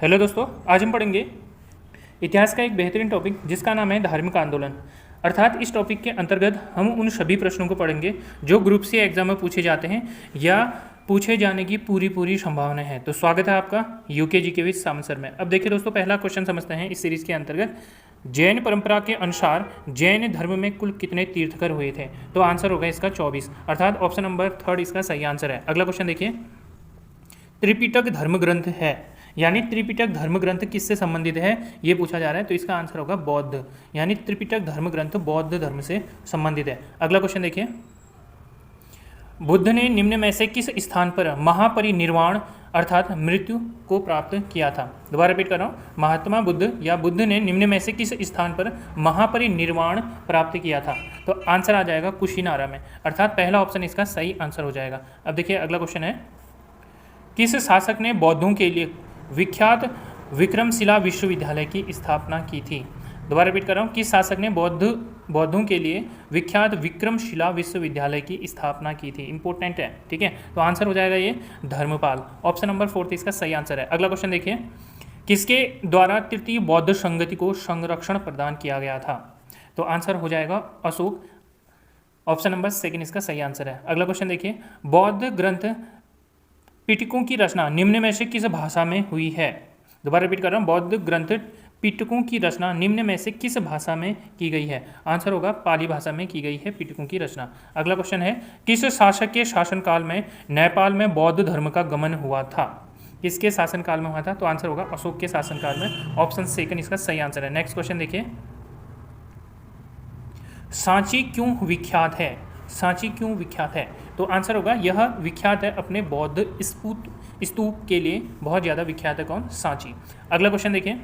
Hello दोस्तों, आज हम पढ़ेंगे इतिहास का एक बेहतरीन टॉपिक जिसका नाम है धार्मिक आंदोलन। अर्थात इस टॉपिक के अंतर्गत हम उन सभी प्रश्नों को पढ़ेंगे जो ग्रुप सी एग्जाम में पूछे जाते हैं या पूछे जाने की पूरी संभावना है। तो स्वागत है आपका यूकेजी के विद सामंत सर में। अब देखिए दोस्तों, पहला क्वेश्चन समझते हैं इस सीरीज के अंतर्गत। जैन परंपरा के अनुसार जैन धर्म में कुल कितने तीर्थकर हुए थे? तो आंसर होगा इसका 24, अर्थात ऑप्शन नंबर 3 इसका सही आंसर है। अगला क्वेश्चन देखिए, त्रिपिटक धर्म ग्रंथ है, यानी त्रिपिटक धर्म ग्रंथ किससे संबंधित है ये पूछा जा रहा है। तो इसका आंसर होगा बौद्ध, यानी त्रिपिटक धर्म ग्रंथ बौद्ध धर्म से संबंधित है। अगला क्वेश्चन देखिए, बुद्ध ने निम्न में से किस स्थान पर महापरिनिर्वाण अर्थात मृत्यु को प्राप्त किया था? दोबारा रिपीट कर रहा हूँ, महात्मा बुद्ध या बुद्ध ने निम्न में से किस स्थान पर महापरिनिर्वाण प्राप्त किया था? तो आंसर आ जाएगा कुशीनारा में, अर्थात पहला ऑप्शन इसका सही आंसर हो जाएगा। अब देखिए अगला क्वेश्चन है, किस शासक ने बौद्धों के लिए विख्यात विक्रमशिला विश्वविद्यालय की स्थापना की थी? दोबारा रिपीट कर रहा हूँ, किस शासक ने बौद्धों के लिए विख्यात विक्रमशिला विश्वविद्यालय की स्थापना की थी? इंपॉर्टेंट है, ठीक है। तो आंसर हो जाएगा ये धर्मपाल, ऑप्शन नंबर 4 इसका सही आंसर है। अगला क्वेश्चन देखिए, किसके द्वारा तृतीय बौद्ध संगति को संरक्षण प्रदान किया गया था? तो आंसर हो जाएगा अशोक, ऑप्शन नंबर 2 इसका सही आंसर है। अगला क्वेश्चन देखिए, बौद्ध ग्रंथ पिटकों की रचना निम्न में से किस भाषा में हुई है? दोबारा रिपीट कर रहा हूँ, बौद्ध ग्रंथ पिटकों की रचना निम्न में से किस भाषा में की गई है? आंसर होगा पाली भाषा में की गई है पिटकों की रचना। अगला क्वेश्चन है, किस शासक के शासनकाल में नेपाल में बौद्ध धर्म का गमन हुआ था? किसके शासनकाल में हुआ था? तो आंसर होगा अशोक के शासनकाल में, ऑप्शन 2 इसका सही आंसर है। नेक्स्ट क्वेश्चन देखिए, सांची क्यों विख्यात है? सांची क्यों विख्यात है? तो आंसर होगा यह विख्यात है अपने बौद्ध स्तूप के लिए, बहुत ज़्यादा विख्यात है। कौन? सांची। अगला क्वेश्चन देखिए,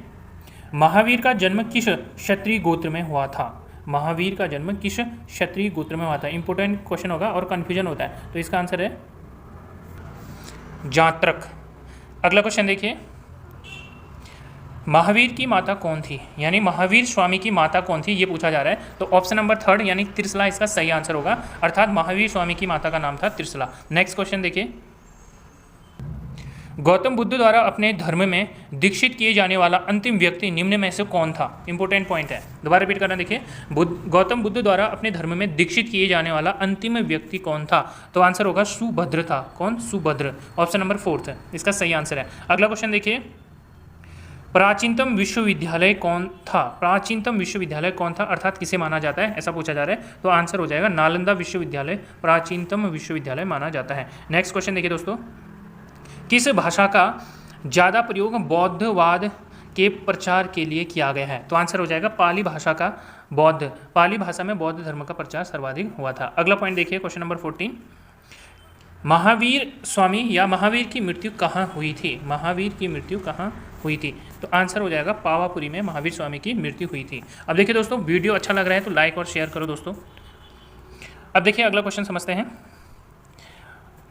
महावीर का जन्म किस क्षत्रिय गोत्र में हुआ था? महावीर का जन्म किस क्षत्रिय गोत्र में हुआ था? इंपोर्टेंट क्वेश्चन होगा और कन्फ्यूजन होता है, तो इसका आंसर है जात्रक। अगला क्वेश्चन देखिए, महावीर की माता कौन थी, यानी महावीर स्वामी की माता कौन थी ये पूछा जा रहा है। तो ऑप्शन नंबर 3 यानी त्रिशला इसका सही आंसर होगा, अर्थात महावीर स्वामी की माता का नाम था त्रिशला। नेक्स्ट क्वेश्चन देखिए, गौतम बुद्ध द्वारा अपने धर्म में दीक्षित किए जाने वाला अंतिम व्यक्ति निम्न में से कौन था? इंपोर्टेंट पॉइंट है, दोबारा रिपीट करना। देखिए, गौतम बुद्ध द्वारा अपने धर्म में दीक्षित किए जाने वाला अंतिम व्यक्ति कौन था? तो आंसर होगा सुभद्र था। कौन? सुभद्र, ऑप्शन नंबर 4 इसका सही आंसर है। अगला क्वेश्चन देखिए, प्राचीनतम विश्वविद्यालय कौन था? प्राचीनतम विश्वविद्यालय कौन था, अर्थात किसे माना जाता है, ऐसा पूछा जा रहा है। तो आंसर हो जाएगा नालंदा विश्वविद्यालय प्राचीनतम विश्वविद्यालय माना जाता है। नेक्स्ट क्वेश्चन देखिए दोस्तों, किस भाषा का ज़्यादा प्रयोग बौद्धवाद के प्रचार के लिए किया गया है? तो आंसर हो जाएगा पाली भाषा का, पाली भाषा में बौद्ध धर्म का प्रचार सर्वाधिक हुआ था। अगला पॉइंट देखिए, क्वेश्चन नंबर 14, महावीर स्वामी या महावीर की मृत्यु कहाँ हुई थी? महावीर की मृत्यु कहाँ हुई थी? तो आंसर हो जाएगा पावापुरी में महावीर स्वामी की मृत्यु हुई थी। अब देखिए दोस्तों, वीडियो अच्छा लग रहा है तो लाइक और शेयर करो दोस्तों। अब देखिए अगला क्वेश्चन समझते हैं,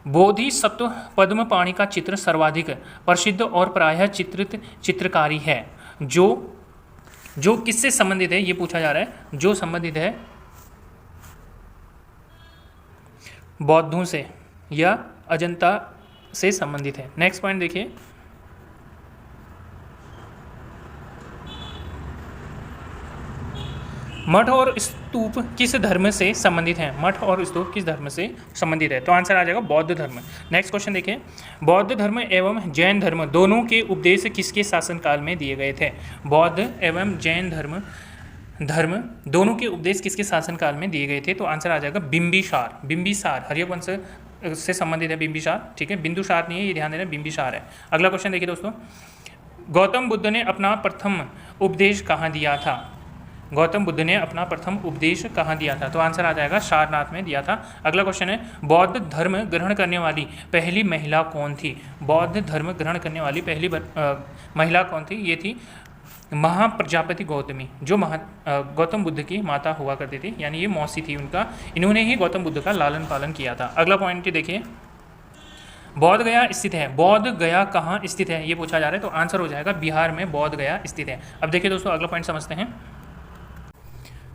बोधिसत्व पद्मपाणि का चित्र सर्वाधिक प्रसिद्ध और प्रायः चित्रित चित्रकारी है, जो किससे संबंधित है ये पूछा जा रहा है। जो संबंधित है बौद्धों से या अजंता से संबंधित है। नेक्स्ट पॉइंट देखिए, मठ और स्तूप किस धर्म से संबंधित हैं? मठ और स्तूप किस धर्म से संबंधित है? तो आंसर आ जाएगा बौद्ध धर्म। नेक्स्ट क्वेश्चन देखिए, बौद्ध धर्म एवं जैन धर्म दोनों के उपदेश किसके शासनकाल में दिए गए थे? बौद्ध एवं जैन धर्म दोनों के उपदेश किसके शासनकाल में दिए गए थे? तो आंसर आ जाएगा बिंबिसार, हर्यवंश से संबंधित है बिंबिसार, ठीक है, बिंदुसार नहीं है, ये ध्यान देना, बिंबिसार है। अगला क्वेश्चन देखिए दोस्तों, गौतम बुद्ध ने अपना प्रथम उपदेश कहाँ दिया था? गौतम बुद्ध ने अपना प्रथम उपदेश कहाँ दिया था? तो आंसर आ जाएगा सारनाथ में दिया था। अगला क्वेश्चन है, बौद्ध धर्म ग्रहण करने वाली पहली महिला कौन थी? बौद्ध धर्म ग्रहण करने वाली पहली महिला कौन थी? ये थी महाप्रजापति गौतमी, जो गौतम बुद्ध की माता हुआ करती थी, यानी ये मौसी थी उनका। इन्होंने ही गौतम बुद्ध का लालन पालन किया था। अगला पॉइंट देखिए, बौद्ध गया स्थित है, बौद्ध गया कहाँ स्थित है ये पूछा जा रहा है। तो आंसर हो जाएगा बिहार में बौद्ध गया स्थित है। अब देखिए दोस्तों अगला पॉइंट समझते हैं।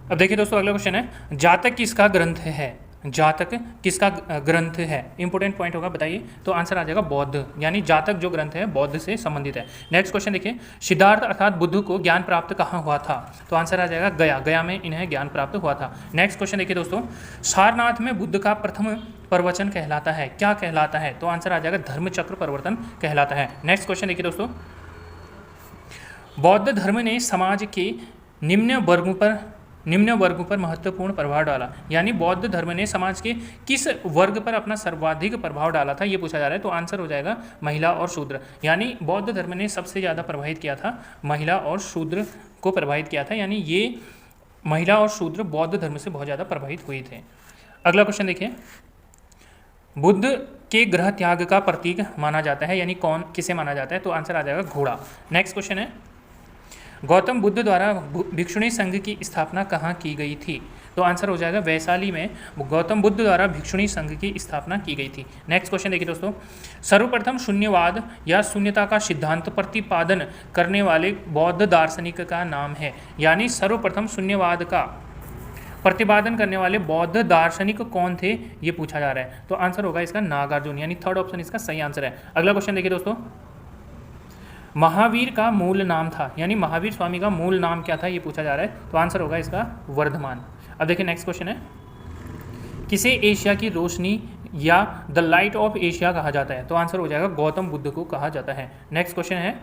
अब देखिए दोस्तों अगला क्वेश्चन है, जातक किसका ग्रंथ है? जातक किसका ग्रंथ है? इंपॉर्टेंट पॉइंट होगा, बताइए। तो आंसर आ जाएगा बौद्ध, यानी जातक जो ग्रंथ है बौद्ध से संबंधित है। नेक्स्ट क्वेश्चन देखिए, सिद्धार्थ अर्थात बुद्ध को ज्ञान प्राप्त कहाँ हुआ था? तो आंसर आ जाएगा गया, गया में इन्हें ज्ञान प्राप्त हुआ था। नेक्स्ट क्वेश्चन देखिए दोस्तों, सारनाथ में बुद्ध का प्रथम प्रवचन कहलाता है, क्या कहलाता है? तो आंसर आ जाएगा धर्मचक्र प्रवर्तन कहलाता है। नेक्स्ट क्वेश्चन देखिए दोस्तों, बौद्ध धर्म ने समाज के निम्न वर्गों पर महत्वपूर्ण प्रभाव डाला, यानी बौद्ध धर्म ने समाज के किस वर्ग पर अपना सर्वाधिक प्रभाव डाला था, ये पूछा जा रहा है। तो आंसर हो जाएगा महिला और शूद्र, यानी बौद्ध धर्म ने सबसे ज़्यादा प्रभावित किया था महिला और शूद्र को प्रभावित किया था, यानी ये महिला और शूद्र बौद्ध धर्म से बहुत ज़्यादा प्रभावित हुए थे। अगला क्वेश्चन देखिए, बुद्ध के गृह त्याग का प्रतीक माना जाता है, यानी कौन किसे माना जाता है? तो आंसर आ जाएगा घोड़ा। नेक्स्ट क्वेश्चन है, गौतम बुद्ध द्वारा भिक्षुणी संघ की स्थापना कहाँ की गई थी? तो आंसर हो जाएगा वैशाली में गौतम बुद्ध द्वारा भिक्षुणी संघ की स्थापना की गई थी। नेक्स्ट क्वेश्चन देखिए दोस्तों, सर्वप्रथम शून्यवाद या शून्यता का सिद्धांत प्रतिपादन करने वाले बौद्ध दार्शनिक का नाम है, यानी सर्वप्रथम शून्यवाद का प्रतिपादन करने वाले बौद्ध दार्शनिक कौन थे, ये पूछा जा रहा है। तो आंसर होगा इसका नागार्जुन, यानी थर्ड ऑप्शन इसका सही आंसर है। अगला क्वेश्चन देखिए दोस्तों, महावीर का मूल नाम था, यानी महावीर स्वामी का मूल नाम क्या था, ये पूछा जा रहा है। तो आंसर होगा इसका वर्धमान। अब देखिए नेक्स्ट क्वेश्चन है, किसे एशिया की रोशनी या द लाइट ऑफ एशिया कहा जाता है? तो आंसर हो जाएगा गौतम बुद्ध को कहा जाता है। नेक्स्ट क्वेश्चन है,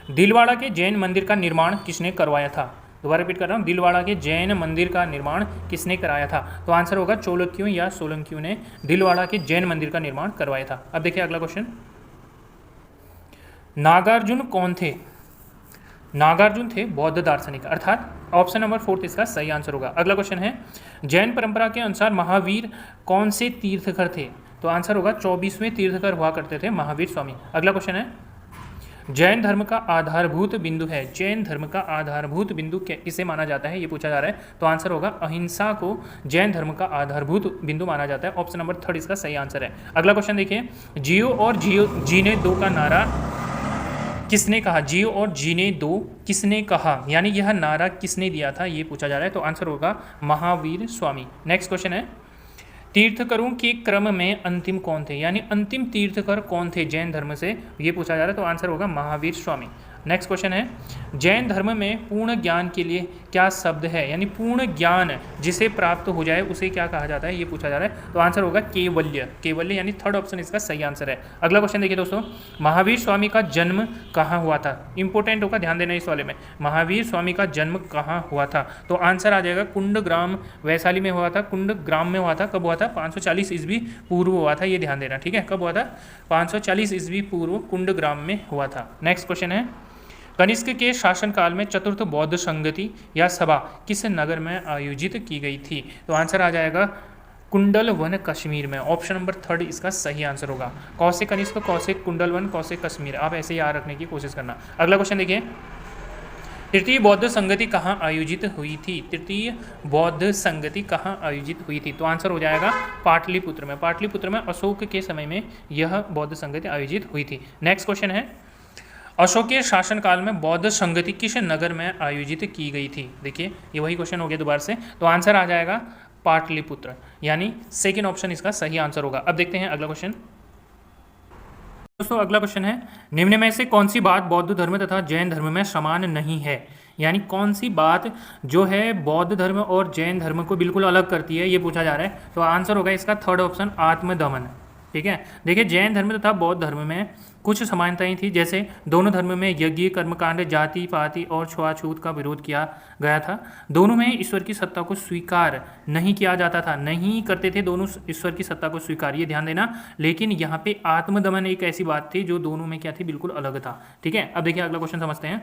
दिलवाड़ा के जैन मंदिर का निर्माण किसने करवाया था? दोबारा रिपीट कर रहा हूँ, दिलवाड़ा के जैन मंदिर का निर्माण किसने कराया था? तो आंसर होगा चालुक्यों या सोलंकियों ने दिलवाड़ा के जैन मंदिर का निर्माण करवाया था। अब देखिए अगला क्वेश्चन, नागार्जुन कौन थे? नागार्जुन थे बौद्ध दार्शनिक, अर्थात ऑप्शन नंबर 4 इसका सही आंसर होगा। अगला क्वेश्चन है, जैन परंपरा के अनुसार महावीर कौन से तीर्थकर थे? तो आंसर होगा 24वें तीर्थकर हुआ करते थे महावीर स्वामी। अगला क्वेश्चन है, जैन धर्म का आधारभूत बिंदु है, जैन धर्म का आधारभूत बिंदु किसे माना जाता है, ये पूछा जा रहा है। तो आंसर होगा अहिंसा को जैन धर्म का आधारभूत बिंदु माना जाता है। ऑप्शन नंबर 3 इसका सही आंसर है। अगला क्वेश्चन देखिए, जियो और जीने दो का नारा किसने कहा? जियो और जीने दो किसने कहा, यानी यह नारा किसने दिया था, ये पूछा जा रहा है। तो आंसर होगा महावीर स्वामी। नेक्स्ट क्वेश्चन है, तीर्थकरों के क्रम में अंतिम कौन थे, यानी अंतिम तीर्थकर कौन थे जैन धर्म से, ये पूछा जा रहा है। तो आंसर होगा महावीर स्वामी। नेक्स्ट क्वेश्चन है, जैन धर्म में पूर्ण ज्ञान के लिए क्या शब्द है, यानी पूर्ण ज्ञान जिसे प्राप्त हो जाए उसे क्या कहा जाता है, ये पूछा जा रहा है। तो आंसर होगा केवल्य, केवल्य यानी थर्ड ऑप्शन इसका सही आंसर है। अगला क्वेश्चन देखिए दोस्तों, महावीर स्वामी का जन्म कहाँ हुआ था? इंपॉर्टेंट होगा, ध्यान देना इस वाले में, महावीर स्वामी का जन्म कहाँ हुआ था? तो आंसर आ जाएगा कुंडग्राम, वैशाली में हुआ था, कुंडग्राम में हुआ था। कब हुआ था? 540 ईस्वी पूर्व हुआ था, ये ध्यान देना, ठीक है। कब हुआ था? 540 ईस्वी पूर्व कुंडग्राम में हुआ था। नेक्स्ट क्वेश्चन है, कनिष्क के शासनकाल में चतुर्थ बौद्ध संगति या सभा किस नगर में आयोजित की गई थी? तो आंसर आ जाएगा कुंडलवन कश्मीर में। ऑप्शन नंबर 3 इसका सही आंसर होगा। कौशिक कनिष्क, कौशिक कुंडलवन, कौशिक कश्मीर, आप ऐसे याद रखने की कोशिश करना। अगला क्वेश्चन देखिए, तृतीय बौद्ध संगति कहाँ आयोजित हुई थी? तृतीय बौद्ध संगति कहाँ आयोजित हुई थी? तो आंसर हो जाएगा पाटलिपुत्र में। पाटलिपुत्र में अशोक के समय में यह बौद्ध संगति आयोजित हुई थी। नेक्स्ट क्वेश्चन है, अशोकीय शासनकाल में बौद्ध संगति किस नगर में आयोजित की गई थी? देखिए ये वही क्वेश्चन हो गया दोबारा से। तो आंसर आ जाएगा पाटलिपुत्र, यानी सेकंड ऑप्शन इसका सही आंसर होगा। अब देखते हैं अगला क्वेश्चन। दोस्तों अगला क्वेश्चन है, निम्न में से कौन सी बात बौद्ध धर्म तथा जैन धर्म में समान नहीं है, यानी कौन सी बात जो है बौद्ध धर्म और जैन धर्म को बिल्कुल अलग करती है, ये पूछा जा रहा है। तो आंसर होगा इसका थर्ड ऑप्शन आत्मदमन, ठीक है। देखिए जैन धर्म तथा बौद्ध धर्म में कुछ समानताएं थी, जैसे दोनों धर्म में यज्ञ, कर्मकांड, जाति पाति और छुआछूत का विरोध किया गया था। दोनों में ईश्वर की सत्ता को स्वीकार नहीं किया जाता था, नहीं करते थे दोनों ईश्वर की सत्ता को स्वीकार, ये ध्यान देना। लेकिन यहाँ पे आत्मदमन एक ऐसी बात थी जो दोनों में क्या थी, बिल्कुल अलग था, ठीक है। अब देखिए अगला क्वेश्चन समझते हैं।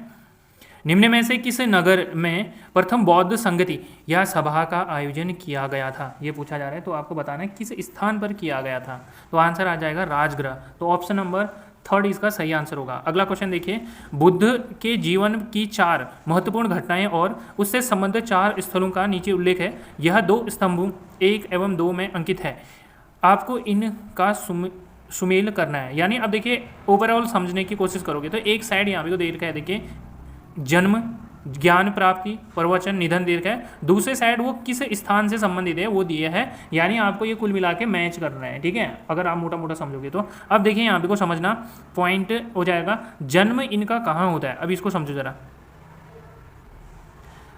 निम्न में से किस नगर में प्रथम बौद्ध संगति या सभा का आयोजन किया गया था, ये पूछा जा रहा है। तो आपको बताना है किस स्थान पर किया गया था। तो आंसर आ जाएगा राजगृह। तो ऑप्शन नंबर 3 इसका सही आंसर होगा। अगला क्वेश्चन देखिए, बुद्ध के जीवन की 4 महत्वपूर्ण घटनाएं और उससे संबंधित 4 स्थलों का नीचे उल्लेख है। यह 2 स्तंभों 1 एवं 2 में अंकित है। आपको इनका सुमेल करना है, यानी अब देखिए ओवरऑल समझने की कोशिश करोगे तो एक साइड यहाँ पे को दे रखा है, देखिए जन्म, ज्ञान प्राप्ति, प्रवचन, निधन, दीर्घ है। दूसरे साइड वो किस स्थान से संबंधित है वो दिए है, यानी आपको ये कुल मिला के मैच कर रहे हैं, ठीक है, अगर आप मोटा मोटा समझोगे तो। अब देखिए यहाँ पे को समझना पॉइंट हो जाएगा, जन्म इनका कहाँ होता है, अब इसको समझो जरा।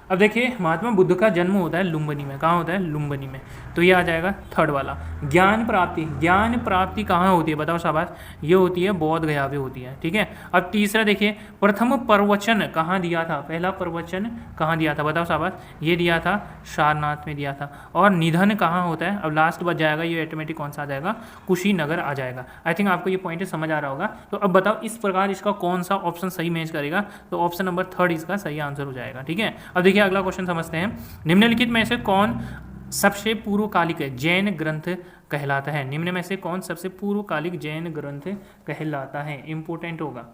अब देखिए महात्मा बुद्ध का जन्म होता है लुम्बिनी में, कहाँ होता है, लुम्बिनी में, तो ये आ जाएगा थर्ड वाला। ज्ञान प्राप्ति, ज्ञान प्राप्ति कहाँ होती है बताओ शाबाश, ये होती है बोध गया पे होती है, ठीक है। अब तीसरा देखिए, प्रथम प्रवचन कहाँ दिया था, पहला प्रवचन कहाँ दिया था बताओ शाबाश, ये दिया था सारनाथ में दिया था। और निधन कहाँ होता है, अब लास्ट बच जाएगा ये ऑटोमेटिक कौन सा आ जाएगा, कुशीनगर आ जाएगा। आई थिंक आपको ये पॉइंट समझ आ रहा होगा। तो अब बताओ इस प्रकार इसका कौन सा ऑप्शन सही मैच करेगा, तो ऑप्शन नंबर थर्ड इसका सही आंसर हो जाएगा, ठीक है। अब देखिए अगला क्वेश्चन समझते हैं, निम्नलिखित में से कौन सबसे पूर्वकालिक जैन ग्रंथ कहलाता है, निम्न में से कौन सबसे पूर्वकालिक जैन ग्रंथ कहलाता है, इंपॉर्टेंट होगा।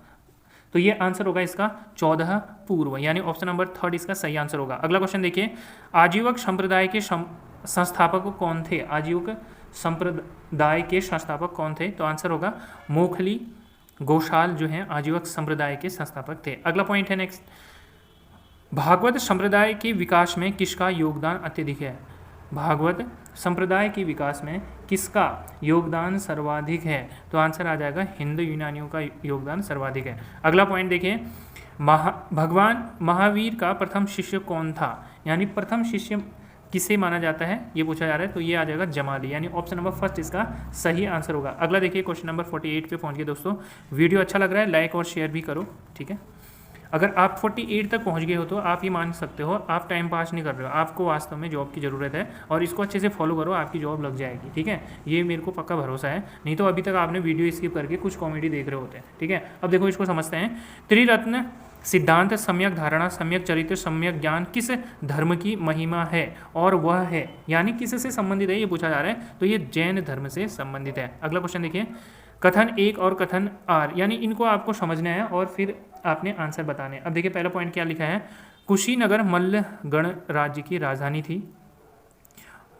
तो ये आंसर होगा इसका 14 पूर्व, यानी ऑप्शन नंबर थर्ड इसका सही आंसर होगा। अगला क्वेश्चन देखिए, आजीवक संप्रदाय के संस्थापक कौन थे, आजीवक संप्रदाय के संस्थापक कौन थे, तो आंसर होगा मोखली गोशाल जो है आजीवक संप्रदाय के संस्थापक थे। अगला पॉइंट है नेक्स्ट, भागवत संप्रदाय के विकास में किसका योगदान अत्यधिक है, भागवत संप्रदाय के विकास में किसका योगदान सर्वाधिक है, तो आंसर आ जाएगा हिंदू यूनानियों का योगदान सर्वाधिक है। अगला पॉइंट देखिए, भगवान महावीर का प्रथम शिष्य कौन था, यानी प्रथम शिष्य किसे माना जाता है ये पूछा जा रहा है, तो ये आ जाएगा जमाली, यानी ऑप्शन नंबर फर्स्ट इसका सही आंसर होगा। अगला देखिए क्वेश्चन नंबर 48 पे पहुंच गए दोस्तों। वीडियो अच्छा लग रहा है लाइक और शेयर भी करो, ठीक है। अगर आप 48 तक पहुंच गए हो तो आप ये मान सकते हो आप टाइम पास नहीं कर रहे हो, आपको वास्तव में जॉब की ज़रूरत है, और इसको अच्छे से फॉलो करो, आपकी जॉब लग जाएगी, ठीक है। ये मेरे को पक्का भरोसा है, नहीं तो अभी तक आपने वीडियो स्किप करके कुछ कॉमेडी देख रहे होते हैं, ठीक है। अब देखो इसको समझते हैं, त्रिरत्न सिद्धांत, सम्यक धारणा, सम्यक चरित्र, सम्यक ज्ञान किस धर्म की महिमा है और वह है, यानी किससे संबंधित है ये पूछा जा रहा है, तो ये जैन धर्म से संबंधित है। अगला क्वेश्चन देखिए, कथन 1 और कथन आर, यानी इनको आपको समझना है और फिर आपने आंसर बताने। अब देखिए पहला पॉइंट क्या लिखा है, कुशीनगर मल्ल गण राज्य की राजधानी थी।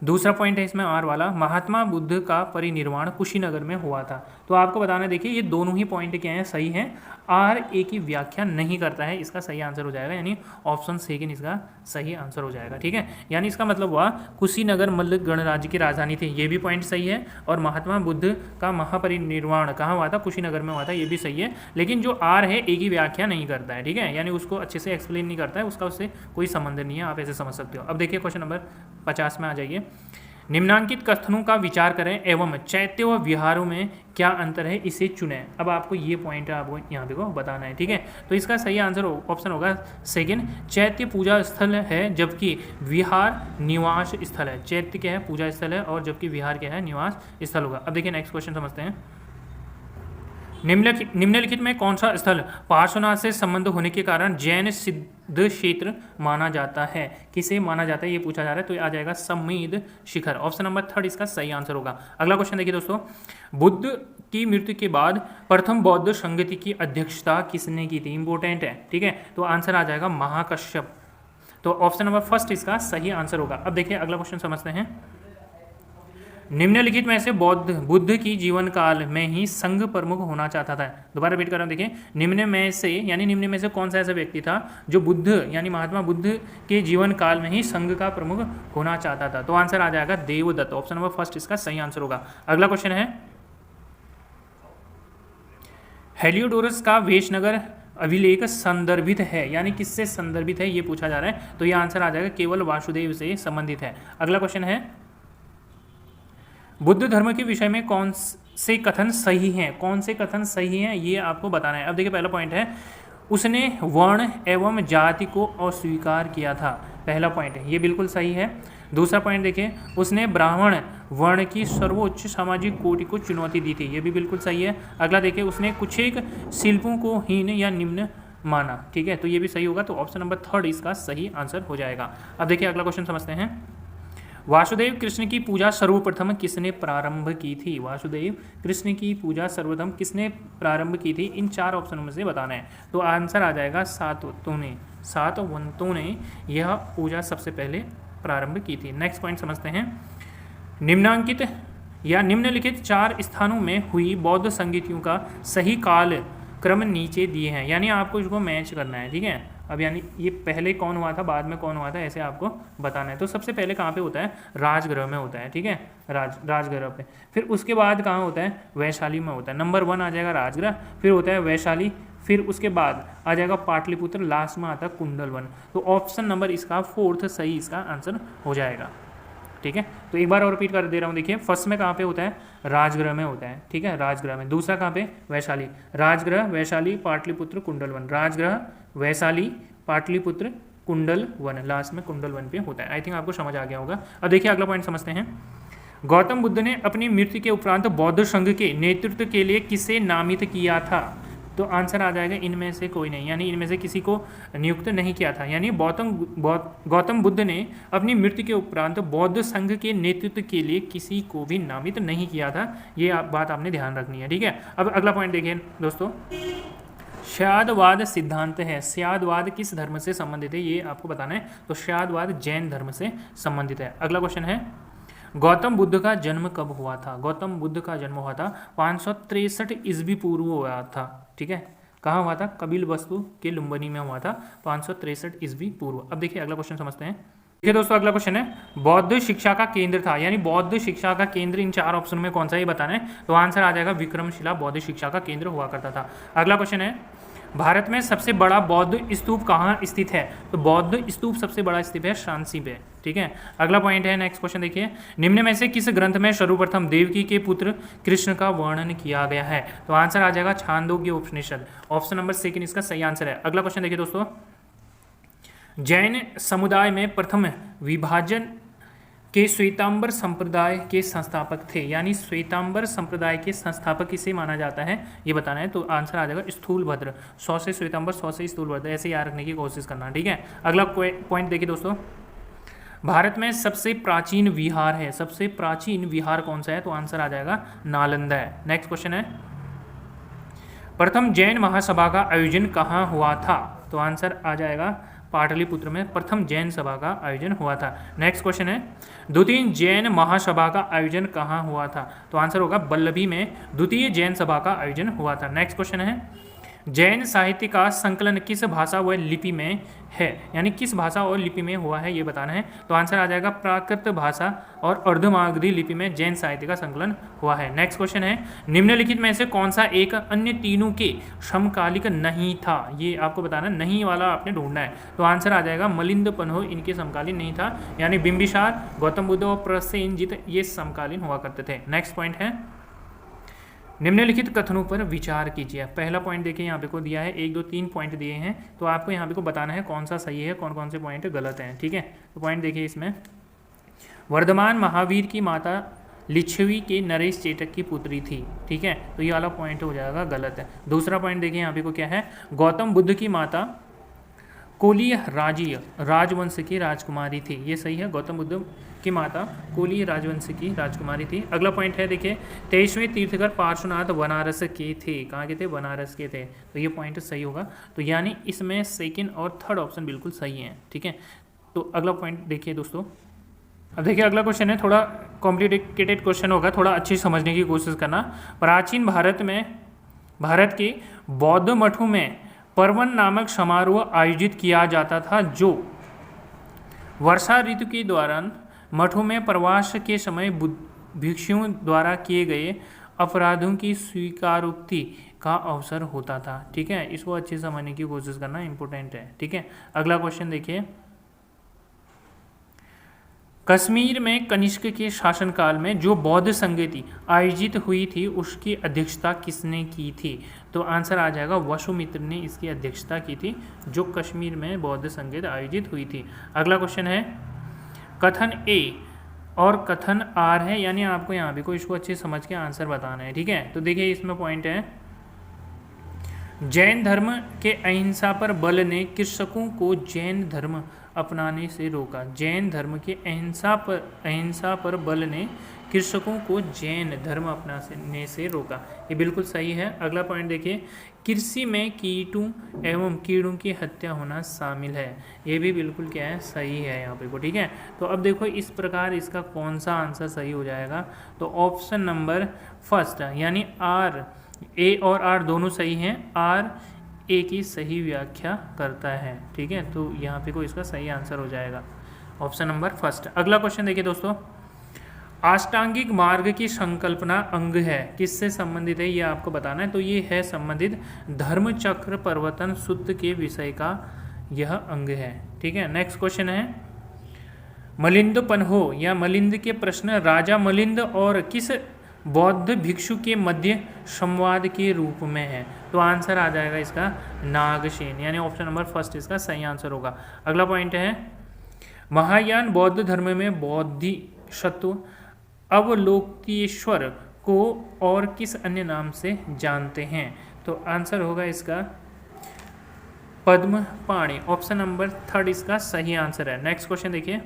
दूसरा पॉइंट है इसमें आर वाला, महात्मा बुद्ध का परिनिर्वाण कुशीनगर में हुआ था। तो आपको बताना, देखिए ये दोनों ही पॉइंट क्या हैं, सही हैं। आर ए की व्याख्या नहीं करता है, इसका सही आंसर हो जाएगा, यानी ऑप्शन सेकंड इसका सही आंसर हो जाएगा, ठीक है। यानी इसका मतलब हुआ कुशीनगर मल्ल गणराज्य की राजधानी थी, ये भी पॉइंट सही है। और महात्मा बुद्ध का महापरिनिर्वाण कहाँ हुआ था, कुशीनगर में हुआ था, ये भी सही है। लेकिन जो आर है ए की व्याख्या नहीं करता है, ठीक है, यानी उसको अच्छे से एक्सप्लेन नहीं करता है, उसका उससे कोई संबंध नहीं है, आप ऐसे समझ सकते हो। अब देखिए क्वेश्चन नंबर 50 में आ जाइए, निम्नांकित कथनों का विचार करें एवं चैत्य व विहारों में क्या अंतर है इसे चुनें। अब आपको ये पॉइंट आपको यहाँ पे को बताना है, ठीक है। तो इसका सही आंसर ऑप्शन होगा सेकंड, चैत्य पूजा स्थल है जबकि विहार निवास स्थल है। चैत्य क्या है, पूजा स्थल है, और जबकि विहार क्या है, निवास स्थल होगा। अब देखिए नेक्स्ट क्वेश्चन समझते हैं, निम्नलिखित में कौन सा स्थल पार्श्वनाथ से संबंध होने के कारण जैन सिद्ध क्षेत्र माना जाता है, किसे माना जाता है ये पूछा जा रहा है, तो ये आ जाएगा समेध शिखर, ऑप्शन नंबर थर्ड इसका सही आंसर होगा। अगला क्वेश्चन देखिए दोस्तों, बुद्ध की मृत्यु के बाद प्रथम बौद्ध संगति की अध्यक्षता किसने की थी, इंपॉर्टेंट है, ठीक है। तो आंसर आ जाएगा महाकश्यप, तो ऑप्शन नंबर फर्स्ट इसका सही आंसर होगा। अब देखिए अगला क्वेश्चन समझते हैं, निम्नलिखित में से बुद्ध की जीवन काल में ही संघ प्रमुख होना चाहता था। दोबारा रिपीट कर रहा हूं, देखिए निम्न में से, यानी निम्न में से कौन सा ऐसा व्यक्ति था जो बुद्ध यानी महात्मा बुद्ध के जीवन काल में ही संघ का प्रमुख होना चाहता था, तो आंसर आ जाएगा देवदत्त, ऑप्शन नंबर फर्स्ट इसका सही आंसर होगा। अगला क्वेश्चन है, हेलियोडोरस का वेशनगर अभिलेख संदर्भित है, यानी किससे संदर्भित है ये पूछा जा रहा है, तो ये आंसर आ जाएगा केवल वासुदेव से संबंधित है। अगला क्वेश्चन है, बुद्ध धर्म के विषय में कौन से कथन सही हैं, कौन से कथन सही हैं ये आपको बताना है। अब देखिए पहला पॉइंट है, उसने वर्ण एवं जाति को अस्वीकार किया था, पहला पॉइंट है, ये बिल्कुल सही है। दूसरा पॉइंट देखिए, उसने ब्राह्मण वर्ण की सर्वोच्च सामाजिक कोटि को चुनौती दी थी, ये भी बिल्कुल सही है। अगला देखिए, उसने कुछ एक शिल्पों को हीन या निम्न माना, ठीक है, तो ये भी सही होगा, तो ऑप्शन नंबर थर्ड इसका सही आंसर हो जाएगा। अब देखिए अगला क्वेश्चन समझते हैं, वासुदेव कृष्ण की पूजा सर्वप्रथम किसने प्रारंभ की थी, वासुदेव कृष्ण की पूजा सर्वप्रथम किसने प्रारंभ की थी, इन चार ऑप्शनों में से बताना है, तो आंसर आ जाएगा सातवंतों ने यह पूजा सबसे पहले प्रारंभ की थी। नेक्स्ट पॉइंट समझते हैं, निम्नांकित या निम्नलिखित चार स्थानों में हुई बौद्ध संगीतियों का सही काल क्रम नीचे दिए हैं, यानी आपको इसको मैच करना है, ठीक है। अब यानी ये पहले कौन हुआ था, बाद में कौन हुआ था, ऐसे आपको बताना है। तो सबसे पहले कहाँ पे होता है, राजगृह में होता है, ठीक है, राजगृह पे। फिर उसके बाद कहाँ होता है, वैशाली में होता है। नंबर 1 आ जाएगा राजगृह, फिर होता है वैशाली, फिर उसके बाद आ जाएगा पाटलिपुत्र, लास्ट में आता है कुंडलवन। तो ऑप्शन नंबर इसका 4th सही इसका आंसर हो जाएगा, ठीक है। तो एक बार और रिपीट कर दे रहा हूँ, देखिए फर्स्ट में कहाँ पे होता है, राजगृह में होता है, ठीक है, राजगृह में। दूसरा कहाँ पे, वैशाली, राजगृह, वैशाली, पाटलिपुत्र, कुंडलवन, राजगृह, वैशाली, पाटलिपुत्र, कुंडलवन, लास्ट में कुंडलवन पे होता है। आई थिंक आपको समझ आ गया होगा। अब देखिए अगला पॉइंट समझते हैं। गौतम बुद्ध ने अपनी मृत्यु के उपरांत बौद्ध संघ के नेतृत्व के लिए किसे नामित किया था? तो आंसर आ जाएगा इनमें से कोई नहीं, यानी इनमें से किसी को नियुक्त नहीं किया था। यानी गौतम बुद्ध ने अपनी मृत्यु के उपरांत बौद्ध संघ के नेतृत्व के लिए किसी को भी नामित नहीं किया था। ये बात आपने ध्यान रखनी है, ठीक है। अब अगला पॉइंट देखिए दोस्तों, श्यादवाद सिद्धांत है। श्यादवाद किस धर्म से संबंधित है, ये आपको बताना है। तो श्यादवाद जैन धर्म से संबंधित है। अगला क्वेश्चन है, गौतम बुद्ध का जन्म कब हुआ था? गौतम बुद्ध का जन्म हुआ था 563 ईस्वी पूर्व हुआ था, ठीक है। कहाँ हुआ था? कपिलवस्तु के लुम्बिनी में हुआ था 563 ईस्वी पूर्व। अब देखिए अगला क्वेश्चन समझते हैं। देखिए दोस्तों अगला क्वेश्चन है, बौद्ध शिक्षा का केंद्र था, यानी बौद्ध शिक्षा का केंद्र इन 4 ऑप्शन में कौन सा, ये बताना है। तो आंसर आ जाएगा विक्रमशिला बौद्ध शिक्षा का केंद्र हुआ करता था। अगला क्वेश्चन है, भारत में सबसे बड़ा बौद्ध स्तूप कहाँ स्थित है? तो बौद्ध स्तूप सबसे बड़ा स्थित है शांसी पे, ठीक है। अगला पॉइंट है, नेक्स्ट क्वेश्चन देखिए, निम्न में से किस ग्रंथ में सर्वप्रथम देवकी के पुत्र कृष्ण का वर्णन किया गया है? तो आंसर आ जाएगा छांदोग्य उपनिषद, ऑप्शन नंबर 2 इसका सही आंसर है। अगला क्वेश्चन देखिए दोस्तों, जैन समुदाय में प्रथम विभाजन के श्वेतांबर संप्रदाय के संस्थापक थे, यानी श्वेतांबर संप्रदाय के संस्थापक किसे माना जाता है, ये बताना है। तो आंसर आ जाएगा स्थूलभद्र, 100 से श्वेतांबर, 100 से स्थूलभद्र, ऐसे याद रखने की कोशिश करना, ठीक है। अगला पॉइंट देखिए दोस्तों, भारत में सबसे प्राचीन विहार है, सबसे प्राचीन विहार कौन सा है? तो आंसर आ जाएगा नालंदा है। नेक्स्ट क्वेश्चन है, प्रथम जैन महासभा का आयोजन कहाँ हुआ था? तो आंसर आ जाएगा पाटलिपुत्र में प्रथम जैन सभा का आयोजन हुआ था। नेक्स्ट क्वेश्चन है, द्वितीय जैन महासभा का आयोजन कहाँ हुआ था? तो आंसर होगा वल्लभी में द्वितीय जैन सभा का आयोजन हुआ था। नेक्स्ट क्वेश्चन है, जैन साहित्य का संकलन किस भाषा व लिपि में है, यानी किस भाषा और लिपि में हुआ है, ये बताना है। तो आंसर आ जाएगा प्राकृत भाषा और अर्धमागधी लिपि में जैन साहित्य का संकलन हुआ है। नेक्स्ट क्वेश्चन है, निम्नलिखित में से कौन सा एक अन्य तीनों के समकालिक नहीं था? ये आपको बताना, नहीं वाला आपने ढूंढना है। तो आंसर आ जाएगा मलिंद पन्हो इनके समकालीन नहीं था, यानी बिंबिसार, गौतम बुद्ध और प्रसेनजित ये समकालीन हुआ करते थे। नेक्स्ट पॉइंट है, निम्नलिखित कथनों पर विचार कीजिए। पहला पॉइंट देखिए यहाँ पे को दिया है, 1 2 3 पॉइंट दिए हैं, तो आपको यहाँ पे को बताना है कौन सा सही है, कौन कौन से पॉइंट गलत हैं, ठीक है। तो पॉइंट देखिए इसमें, वर्धमान महावीर की माता लिच्छवी के नरेश चेटक की पुत्री थी, ठीक है, तो ये वाला पॉइंट हो जाएगा गलत है। दूसरा पॉइंट देखिए यहाँ पे को क्या है, गौतम बुद्ध की माता कोलीय राजीय राजवंश की राजकुमारी थी, ये सही है, गौतम बुद्ध की माता कोलीय राजवंश की राजकुमारी थी। अगला पॉइंट है देखिए, 23वें तीर्थकर पार्श्वनाथ बनारस के थे, कहाँ के थे? बनारस के थे, तो ये पॉइंट सही होगा। तो यानी इसमें 2nd और 3rd ऑप्शन बिल्कुल सही है, ठीक है। तो अगला पॉइंट देखिए दोस्तों, अब देखिए अगला क्वेश्चन है, थोड़ा कॉम्प्लिकेटेड क्वेश्चन होगा, थोड़ा अच्छे समझने की कोशिश करना। प्राचीन भारत के बौद्ध मठों में पर्वन नामक समारोह आयोजित किया जाता था, जो वर्षा ऋतु के दौरान मठों में प्रवास के समय भिक्षुओं द्वारा किए गए अपराधों की स्वीकारोक्ति का अवसर होता था, ठीक है। इसको अच्छे से समझने की कोशिश करना इंपॉर्टेंट है, ठीक है। अगला क्वेश्चन देखिए, कश्मीर में कनिष्क के शासनकाल में जो बौद्ध संगति आयोजित हुई थी उसकी अध्यक्षता किसने की थी? तो आंसर आ जाएगा वसुमित्र ने इसकी अध्यक्षता की थी, जो कश्मीर में बौद्ध संगति आयोजित हुई थी। अगला क्वेश्चन है, कथन ए और कथन आर है, यानी आपको यहाँ भी को इसको अच्छे समझ के आंसर बताना है, ठीक है। तो देखिए इसमें पॉइंट है, जैन धर्म के अहिंसा पर बल ने कृषकों को जैन धर्म अपनाने से रोका। जैन धर्म के अहिंसा पर बल ने कृषकों को जैन धर्म अपनाने से रोका, ये बिल्कुल सही है। अगला पॉइंट देखिए, कृषि में कीटों एवं कीड़ों की हत्या होना शामिल है, ये भी बिल्कुल क्या है? सही है यहाँ पे को, ठीक है। तो अब देखो इस प्रकार इसका कौन सा आंसर सही हो जाएगा? तो ऑप्शन नंबर 1 यानी आर ए और आर दोनों सही हैं, आर ए की सही व्याख्या करता है। ठीक है, तो यहाँ पे को इसका सही आंसर हो जाएगा ऑप्शन नंबर फर्स्ट। अगला क्वेश्चन देखिए दोस्तों, अष्टांगिक मार्ग की संकल्पना अंग है, किससे संबंधित है ये आपको बताना है। तो ये है संबंधित धर्म चक्र प्रवर्तन सूत्र के विषय का यह अंग है। ठीक है, नेक्स्ट क्वेश्चन है, मलिंद पन्हो या मलिंद के प्रश्न राजा मलिंद और किस बौद्ध भिक्षु के मध्य संवाद के रूप में है। तो आंसर आ जाएगा इसका नागसेन, यानी ऑप्शन नंबर फर्स्ट इसका सही आंसर होगा। अगला पॉइंट है, महायान बौद्ध धर्म में बोधिसत्व अवलोकितेश्वर को और किस अन्य नाम से जानते हैं। तो आंसर होगा इसका पद्मपाणि, ऑप्शन नंबर थर्ड इसका सही आंसर है। नेक्स्ट क्वेश्चन देखिए,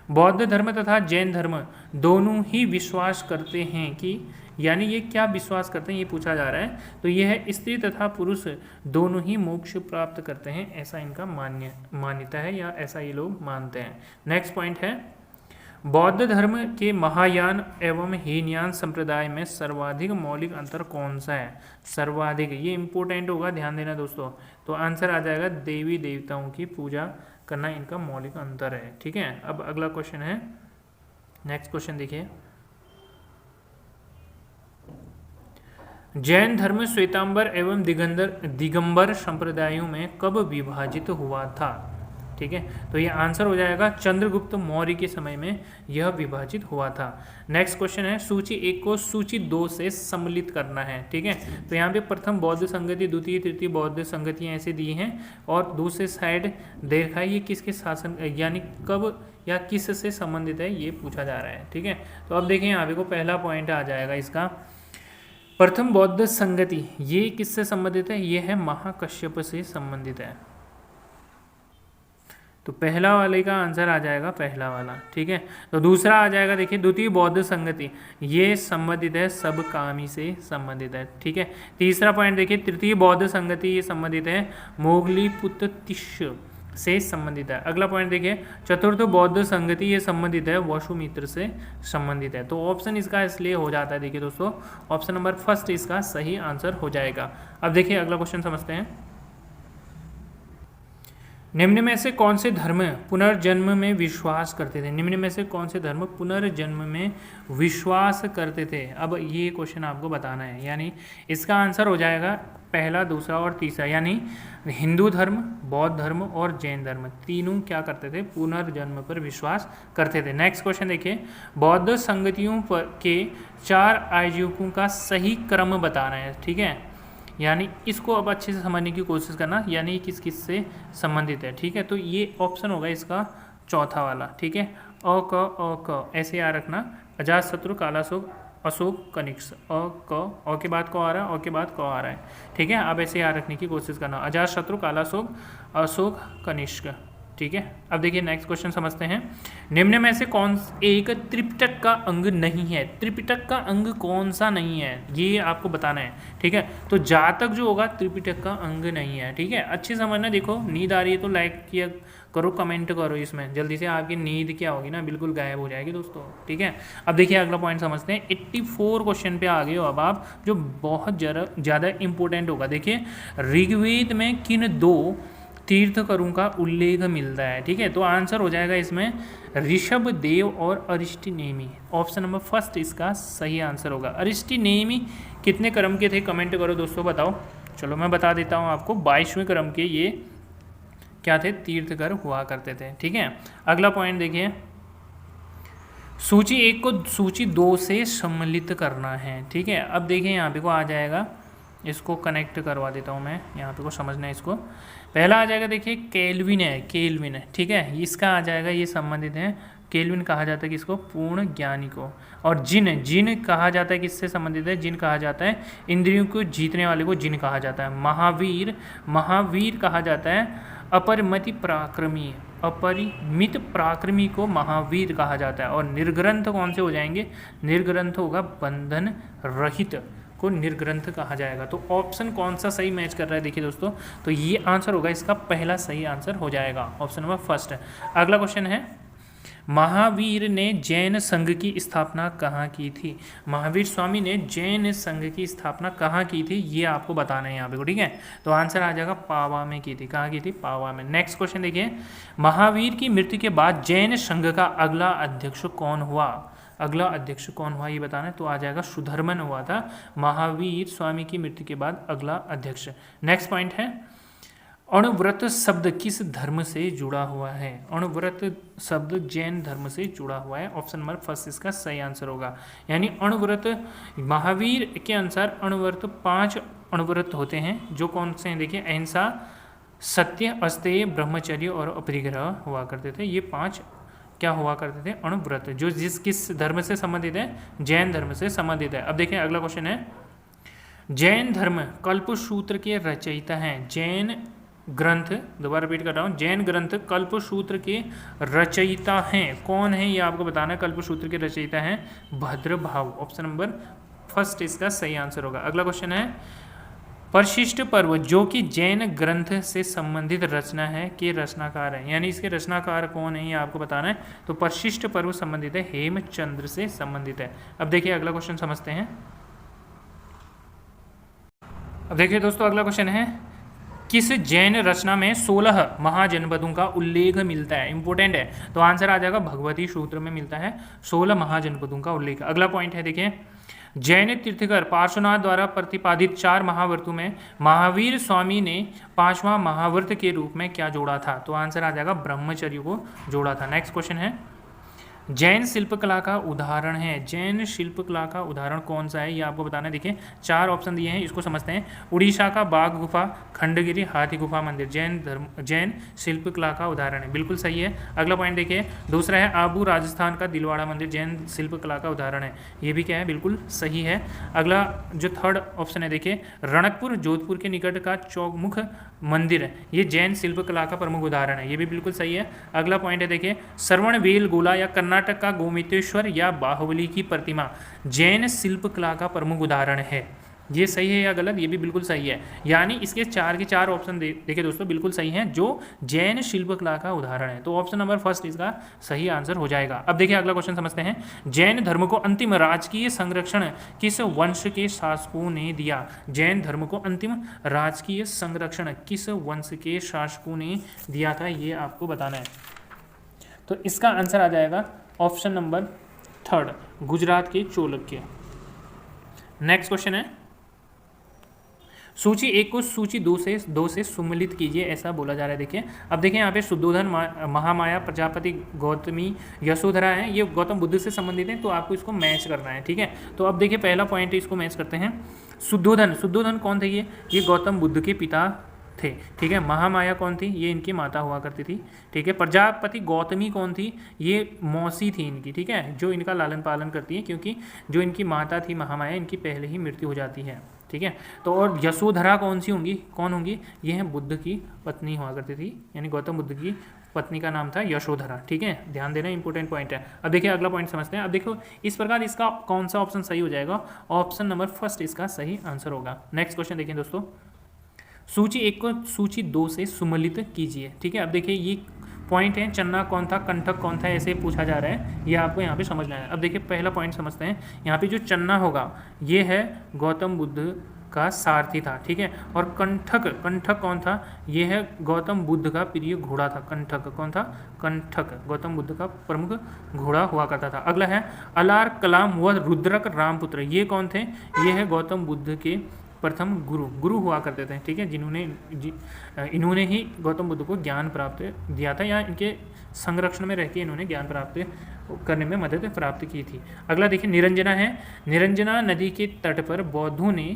बौद्ध धर्म तथा जैन धर्म दोनों ही विश्वास करते हैं कि, यानी ये क्या विश्वास करते हैं ये पूछा जा रहा है। तो ये है स्त्री तथा पुरुष दोनों ही मोक्ष प्राप्त करते हैं, ऐसा इनका मान्यता है या ऐसा ये लोग मानते हैं। नेक्स्ट पॉइंट है, बौद्ध धर्म के महायान एवं हीनयान संप्रदाय में सर्वाधिक मौलिक अंतर कौन सा है। सर्वाधिक, ये इंपॉर्टेंट होगा, ध्यान देना दोस्तों। तो आंसर आ जाएगा देवी देवताओं की पूजा करना इनका मौलिक अंतर है। ठीक है, अब अगला क्वेश्चन है, नेक्स्ट क्वेश्चन देखिए, जैन धर्म श्वेतांबर एवं दिगंबर संप्रदायों में कब विभाजित हुआ था। ठीक है, तो ये आंसर हो जाएगा चंद्रगुप्त मौर्य के समय में यह विभाजित हुआ था। नेक्स्ट क्वेश्चन है, सूची 1 को सूची 2 से सम्मिलित करना है। ठीक है, तो यहाँ पे प्रथम बौद्ध संगति, द्वितीय तृतीय बौद्ध संगतियाँ ऐसे दी हैं और दूसरे साइड देखा है ये किसके शासन यानी कब या किस से संबंधित है ये पूछा जा रहा है। ठीक है, तो अब देखें यहाँ पे को पहला पॉइंट आ जाएगा इसका, प्रथम बौद्ध संगति ये किससे संबंधित है, ये है महाकश्यप से संबंधित है। तो पहला वाले का आंसर आ जाएगा पहला वाला। ठीक है, तो दूसरा आ जाएगा देखिए द्वितीय बौद्ध संगति, ये संबंधित है सबकामी से संबंधित है। ठीक है, तीसरा पॉइंट देखिए तृतीय बौद्ध संगति, ये संबंधित है मोगलीपुत्तिश से संबंधित है। अगला पॉइंट देखिए चतुर्थ बौद्ध संगति, ये संबंधित है वसुमित्र से संबंधित है। तो ऑप्शन इसका इसलिए हो जाता है, देखिए दोस्तों ऑप्शन नंबर फर्स्ट इसका सही आंसर हो जाएगा। अब देखिए अगला क्वेश्चन समझते हैं, निम्न में से कौन से धर्म पुनर्जन्म में विश्वास करते थे। निम्न में से कौन से धर्म पुनर्जन्म में विश्वास करते थे। अब ये क्वेश्चन आपको बताना है, यानी इसका आंसर हो जाएगा पहला, दूसरा और तीसरा, यानी हिंदू धर्म, बौद्ध धर्म और जैन धर्म तीनों क्या करते थे, पुनर्जन्म पर विश्वास करते थे। नेक्स्ट क्वेश्चन देखिए, बौद्ध संगतियों के 4 आजीविकों का सही क्रम बताना है। ठीक है, यानी इसको अब अच्छे से समझने की कोशिश करना, यानी किस किस से संबंधित है। ठीक है, तो ये ऑप्शन होगा इसका चौथा वाला। ठीक है, अ क ऐसे याद रखना, अजातशत्रु, कालाशोक, अशोक, कनिष्क। अ के बाद क आ रहा है, अ के बाद क आ रहा है। ठीक है, अब ऐसे याद रखने की कोशिश करना, अजातशत्रु, कालाशोक, अशोक, कनिष्क। ठीक है, अब देखिए नेक्स्ट क्वेश्चन समझते हैं, निम्न में से कौन एक त्रिपिटक का अंग नहीं है। त्रिपिटक का अंग कौन सा नहीं है ये आपको बताना है। ठीक है, तो जातक जो होगा त्रिपिटक का अंग नहीं है। ठीक है, अच्छे समझना, देखो नींद आ रही है तो लाइक किया करो, कमेंट करो, इसमें जल्दी से आपकी नींद क्या होगी ना बिल्कुल गायब हो जाएगी दोस्तों। ठीक है, अब देखिए अगला पॉइंट समझते हैं, 84 क्वेश्चन पे आ गए हो अब आप, जो बहुत ज़्यादा इंपॉर्टेंट होगा। देखिए ऋग्वेद में किन 2 तीर्थकरों का उल्लेख मिलता है। ठीक है, तो आंसर हो जाएगा इसमें ऋषभ देव और अरिष्टनेमी, ऑप्शन नंबर फर्स्ट इसका सही आंसर होगा। अरिष्टनेमी कितने क्रम के थे कमेंट करो दोस्तों, बताओ। चलो मैं बता देता हूँ आपको, 22वें क्रम के ये क्या थे, तीर्थकर हुआ करते थे। ठीक है, अगला पॉइंट देखिए, सूची 1 को सूची 2 से सम्मिलित करना है। ठीक है, अब देखिए यहाँ पे को आ जाएगा, इसको कनेक्ट करवा देता हूँ मैं, यहाँ पे को समझना है इसको। पहला आ जाएगा देखिए केल्विन है, केल्विन। ठीक है, इसका आ जाएगा, ये संबंधित है, केल्विन कहा जाता है किसको, पूर्ण ज्ञानी को। और जिन, जिन कहा जाता है किससे संबंधित है, जिन कहा जाता है इंद्रियों को जीतने वाले को जिन कहा जाता है। महावीर, महावीर कहा जाता है अपरिमित पराक्रमी, अपरिमित पराक्रमी को महावीर कहा जाता है। और निर्ग्रंथ कौन से हो जाएंगे, निर्ग्रंथ होगा बंधन रहित को निर्ग्रंथ कहा जाएगा। तो ऑप्शन कौन सा सही मैच कर रहा है देखिए दोस्तों, तो ये आंसर होगा इसका पहला सही आंसर हो जाएगा, ऑप्शन नंबर फर्स्ट है। अगला क्वेश्चन है, महावीर ने जैन संघ की स्थापना कहाँ की थी? महावीर स्वामी ने जैन संघ की स्थापना कहाँ की थी, ये आपको बताना है यहाँ पे, ठीक है। तो आंसर आ जाएगा पावा में की थी। कहाँ की थी? पावा में। नेक्स्ट क्वेश्चन देखिए, महावीर की मृत्यु के बाद जैन संघ का अगला अध्यक्ष कौन हुआ? अगला अध्यक्ष कौन हुआ ये बताना है, तो आ जाएगा सुधर्मन हुआ था महावीर स्वामी की मृत्यु के बाद अगला अध्यक्ष। नेक्स्ट पॉइंट है, अणुव्रत शब्द किस धर्म से जुड़ा हुआ है? अणुव्रत शब्द जैन धर्म से जुड़ा हुआ है। ऑप्शन नंबर फर्स्ट इसका सही आंसर होगा। यानी अणुव्रत, महावीर के अनुसार अणुव्रत 5 अणुव्रत होते हैं, जो कौन से हैं देखिए, अहिंसा, सत्य, अस्तेय, ब्रह्मचर्य और अपरिग्रह हुआ करते थे। ये 5 क्या हुआ करते थे? अणुव्रत, जो किस धर्म से संबंधित है? जैन धर्म से संबंधित है। अब देखिए अगला क्वेश्चन है, जैन धर्म कल्पसूत्र के रचयिता हैं। जैन ग्रंथ, दोबारा रिपीट कर रहा हूँ, जैन ग्रंथ कल्पसूत्र के रचयिता हैं। कौन है ये आपको बताना है। कल्पसूत्र के रचयिता हैं भद्रभाव। ऑप्शन नंबर फर्स्ट इसका सही आंसर होगा। अगला क्वेश्चन है, परिशिष्ट पर्व जो कि जैन ग्रंथ से संबंधित रचना है के रचनाकार है, यानी इसके रचनाकार कौन है ये आपको बताना है। तो परिशिष्ट पर्व संबंधित है हेमचंद्र से संबंधित है। अब देखिए अगला क्वेश्चन समझते हैं। अब देखिए दोस्तों अगला क्वेश्चन है, किस जैन रचना में 16 महाजनपदों का उल्लेख मिलता है? इंपॉर्टेंट है। तो आंसर आ जाएगा भगवती सूत्र में मिलता है 16 महाजनपदों का उल्लेख। अगला पॉइंट है देखिए, जैन तीर्थकर पार्श्वनाथ द्वारा प्रतिपादित 4 महाव्रतों में महावीर स्वामी ने 5वां महाव्रत के रूप में क्या जोड़ा था? तो आंसर आ जाएगा ब्रह्मचर्य को जोड़ा था। नेक्स्ट क्वेश्चन है, जैन शिल्पकला का उदाहरण है। जैन शिल्पकला का उदाहरण कौन सा है ये आपको बताना है। देखिए 4 ऑप्शन दिए हैं, इसको समझते हैं। उड़ीसा का बाघ गुफा, खंडगिरी, हाथी गुफा मंदिर जैन शिल्पकला का उदाहरण है। बिल्कुल सही है। अगला पॉइंट देखिए, दूसरा है आबू राजस्थान का दिलवाड़ा मंदिर जैन शिल्पकला का उदाहरण है। ये भी क्या है? बिल्कुल सही है। अगला जो थर्ड ऑप्शन है देखिए, रणकपुर जोधपुर के निकट का चौमुख मंदिर है, ये जैन शिल्पकला का प्रमुख उदाहरण है। ये भी बिल्कुल सही है। अगला पॉइंट है देखिए, श्रवणबेल गोला या कर्नाटक का गोमितेश्वर या बाहुबली की प्रतिमा जैन शिल्पकला का प्रमुख उदाहरण है। ये सही है या गलत? ये भी बिल्कुल सही है। यानी इसके 4 के 4 ऑप्शन देखिए दोस्तों बिल्कुल सही हैं, जो जैन शिल्पकला का उदाहरण है। तो ऑप्शन नंबर फर्स्ट इसका सही आंसर हो जाएगा। अब देखिए अगला क्वेश्चन समझते हैं, जैन धर्म को अंतिम राजकीय संरक्षण किस वंश के शासकों ने दिया? जैन धर्म को अंतिम राजकीय संरक्षण किस वंश के शासकों ने दिया था, ये आपको बताना है। तो इसका आंसर आ जाएगा ऑप्शन नंबर थर्ड, गुजरात के चालुक्य। नेक्स्ट क्वेश्चन है, सूची 1 को सूची 2 से सुमिलित कीजिए, ऐसा बोला जा रहा है। देखिए अब देखिए यहाँ पे शुद्धोधन, महामाया, प्रजापति, गौतमी, यशोधरा है, ये गौतम बुद्ध से संबंधित हैं, तो आपको इसको मैच करना है। ठीक है, तो अब देखिए पहला पॉइंट इसको मैच करते हैं। शुद्धोधन कौन थे? ये गौतम बुद्ध के पिता थे। ठीक है, महामाया कौन थी? ये इनकी माता हुआ करती थी। ठीक है, प्रजापति गौतमी कौन थी? ये मौसी थी इनकी। ठीक है, जो इनका लालन पालन करती है, क्योंकि जो इनकी माता थी महामाया, इनकी पहले ही मृत्यु हो जाती है। ठीक है, तो और यशोधरा कौन होंगी? ये हैं बुद्ध की पत्नी हुआ करती थी, यानी गौतम बुद्ध की पत्नी का नाम था यशोधरा। ठीक है, ध्यान देना, इंपॉर्टेंट पॉइंट है। अब देखिए अगला पॉइंट समझते हैं। अब देखो इस प्रकार इसका कौन सा ऑप्शन सही हो जाएगा? ऑप्शन नंबर फर्स्ट इसका सही आंसर होगा। नेक्स्ट क्वेश्चन देखिए दोस्तों, सूची 1 को सूची 2 से सुमिलित कीजिए। ठीक है, अब देखिए ये पॉइंट है, चन्ना कौन था, कंठक कौन था, ऐसे पूछा जा रहा है, ये आपको यहाँ पे समझना है। अब देखिए पहला पॉइंट समझते हैं। यहाँ पे जो चन्ना होगा ये है गौतम बुद्ध का सारथी था। ठीक है, और कंठक कौन था? ये है गौतम बुद्ध का प्रिय घोड़ा था। कंठक कौन था? कंठक गौतम बुद्ध का प्रमुख घोड़ा हुआ करता था। अगला है अलार, कलाम व रुद्रक रामपुत्र, ये कौन थे? ये है गौतम बुद्ध के प्रथम गुरु हुआ करते थे। ठीक है, इन्होंने ही गौतम बुद्ध को ज्ञान प्राप्त दिया था, या इनके संरक्षण में रह के इन्होंने ज्ञान प्राप्त करने में मदद प्राप्त की थी। अगला देखिए निरंजना है। निरंजना नदी के तट पर बौद्धों ने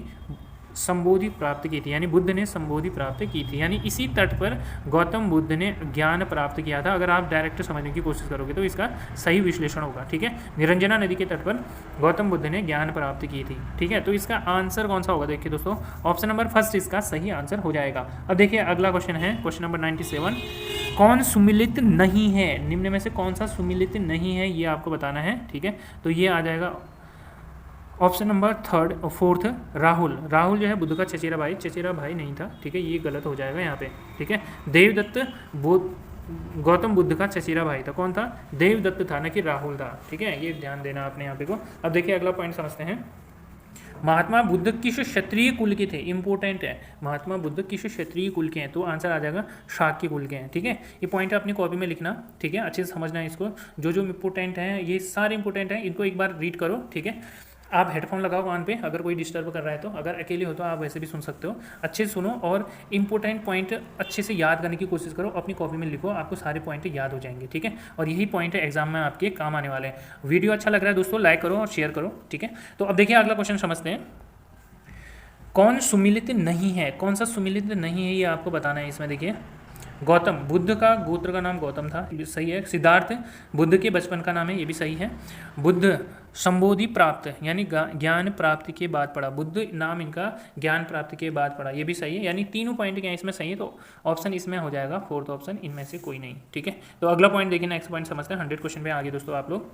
संबोधि प्राप्त की थी, यानी बुद्ध ने संबोधि प्राप्त की थी, यानी इसी तट पर गौतम बुद्ध ने ज्ञान प्राप्त किया था। अगर आप डायरेक्ट समझने की कोशिश करोगे तो इसका सही विश्लेषण होगा। ठीक है, निरंजना नदी के तट पर गौतम बुद्ध ने ज्ञान प्राप्त की थी। ठीक है, तो इसका आंसर कौन सा होगा? देखिए दोस्तों ऑप्शन नंबर फर्स्ट इसका सही आंसर हो जाएगा। अब देखिए अगला क्वेश्चन है, क्वेश्चन नंबर 97, कौन सुमिलित नहीं है? निम्न में से कौन सा सुमिलित नहीं है, ये आपको बताना है। ठीक है, तो ये आ जाएगा ऑप्शन नंबर फोर्थ, राहुल जो है बुद्ध का चचेरा भाई नहीं था। ठीक है, ये गलत हो जाएगा यहाँ पे। ठीक है, देवदत्त गौतम बुद्ध का चचेरा भाई था। कौन था? देवदत्त था, न कि राहुल था। ठीक है, ये ध्यान देना आपने यहाँ पे को। अब देखिए अगला पॉइंट समझते हैं। महात्मा बुद्ध किस क्षत्रिय कुल के थे? इंपॉर्टेंट है। महात्मा बुद्ध किस क्षत्रिय कुल के हैं? तो आंसर आ जाएगा शाक्य कुल के हैं। ठीक है, ये पॉइंट अपनी कॉपी में लिखना। ठीक है, अच्छे से समझना है इसको। जो जो इंपॉर्टेंट हैं ये सारे इंपॉर्टेंट हैं, इनको एक बार रीड करो। ठीक है, आप हेडफोन लगाओ कान पे, अगर कोई डिस्टर्ब कर रहा है तो। अगर अकेले हो तो आप वैसे भी सुन सकते हो। अच्छे से सुनो और इंपॉर्टेंट पॉइंट अच्छे से याद करने की कोशिश करो। अपनी कॉपी में लिखो, आपको सारे पॉइंट याद हो जाएंगे। ठीक है, और यही पॉइंट एग्जाम में आपके काम आने वाले हैं। वीडियो अच्छा लग रहा है दोस्तों, लाइक करो और शेयर करो। ठीक है, तो अब देखिए अगला क्वेश्चन समझते हैं। कौन सुमिलित नहीं है? कौन सा सुमिलित नहीं है ये आपको बताना है इसमें। देखिए, गौतम बुद्ध का गोत्र का नाम गौतम था, ये सही है। सिद्धार्थ बुद्ध के बचपन का नाम है, ये भी सही है। बुद्ध संबोधि प्राप्त यानी ज्ञान प्राप्ति के बाद पढ़ा। बुद्ध नाम इनका ज्ञान प्राप्ति के बाद पढ़ा, ये भी सही है। यानी तीनों पॉइंट क्या इसमें सही है, तो ऑप्शन इसमें हो जाएगा फोर्थ ऑप्शन, इनमें से कोई नहीं। ठीक है, तो अगला पॉइंट देखिए, नेक्स्ट पॉइंट समझते हैं। 100 क्वेश्चन पे आगे दोस्तों आप लोग।